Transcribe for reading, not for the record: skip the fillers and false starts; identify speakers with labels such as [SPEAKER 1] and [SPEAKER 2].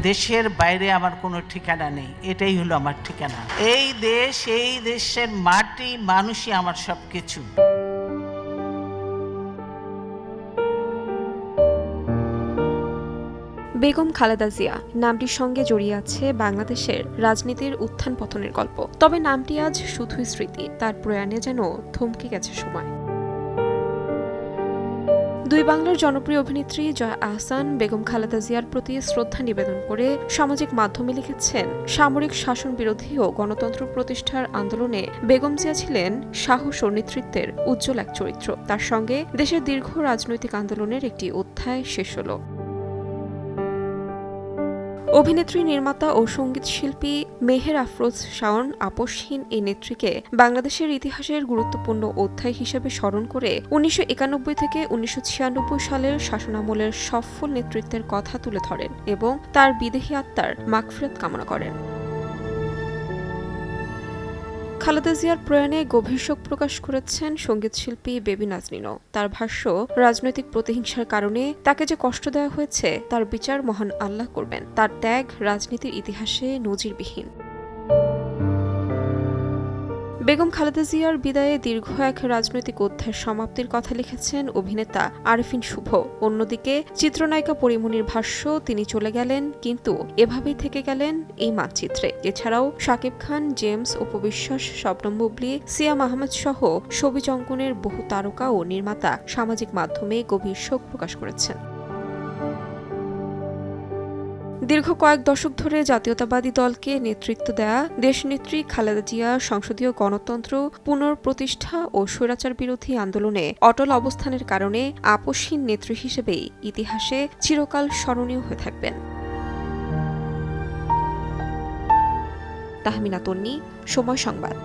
[SPEAKER 1] দেশের বাইরে আমার কোনো ঠিকানা নেই, এটাই হলো আমার ঠিকানা। এই দেশ, এই দেশের মাটি, মানুষই আমার সবকিছু।
[SPEAKER 2] বেগম খালেদা জিয়া নামটির সঙ্গে জড়িয়ে আছে বাংলাদেশের রাজনীতির উত্থান পতনের গল্প। তবে নামটি আজ শুধুই স্মৃতি, তার প্রয়াণে যেন থমকে গেছে সময়। দুই বাংলার জনপ্রিয় অভিনেত্রী জয়া আহসান বেগম খালেদা জিয়ার প্রতি শ্রদ্ধা নিবেদন করে সামাজিক মাধ্যমে লিখেছেন, সামরিক শাসন বিরোধী ও গণতন্ত্র প্রতিষ্ঠার আন্দোলনে বেগম জিয়া ছিলেন সাহস ও নেতৃত্বের উজ্জ্বল এক চরিত্র। তার সঙ্গে দেশের দীর্ঘ রাজনৈতিক আন্দোলনের একটি অধ্যায় শেষ হলো। অভিনেত্রী, নির্মাতা ও সঙ্গীত শিল্পী মেহের আফরোজ শাওন আপসহীন এই নেত্রীকে বাংলাদেশের ইতিহাসের গুরুত্বপূর্ণ অধ্যায় হিসেবে স্মরণ করে 1991 থেকে 1996 সালের শাসনামলের সফল নেতৃত্বের কথা তুলে ধরেন এবং তার বিদেহী আত্মার মাগফিরাত কামনা করেন। খালেদা জিয়ার প্রয়াণে গভীর শোক প্রকাশ করেছেন সঙ্গীতশিল্পী বেবী নাজনীনও। তার ভাষ্য, রাজনৈতিক প্রতিহিংসার কারণে তাকে যে কষ্ট দেওয়া হয়েছে তার বিচার মহান আল্লাহ করবেন। তার ত্যাগ রাজনীতির ইতিহাসে নজিরবিহীন। বেগম খালেদা জিয়ার বিদায়ে দীর্ঘ এক রাজনৈতিক অধ্যায়ের সমাপ্তির কথা লিখেছেন অভিনেতা আরেফিন শুভ। অন্যদিকে চিত্রনায়িকা পরিমণির ভাষ্য, তিনি চলে গেলেন কিন্তু এভাবেই থেকে গেলেন এই মানচিত্রে। এছাড়াও শাকিব খান, জেমস, অপু বিশ্বাস, শবনম বুবলী, সিয়াম আহমেদ সহ ছবি অঙ্কনের বহু তারকা ও নির্মাতা সামাজিক মাধ্যমে গভীর শোক প্রকাশ করেছেন। দীর্ঘ কয়েক দশক ধরে জাতীয়তাবাদী দলকে নেতৃত্ব দেয়া দেশনেত্রী খালেদা জিয়া সংসদীয় গণতন্ত্র পুনঃপ্রতিষ্ঠা ও স্বৈরাচার বিরোধী আন্দোলনে অটল অবস্থানের কারণে আপসহীন নেত্রী হিসেবেই ইতিহাসে চিরকাল স্মরণীয় হয়ে থাকবেন। তাহমিনা তন্নি, সময় সংবাদ।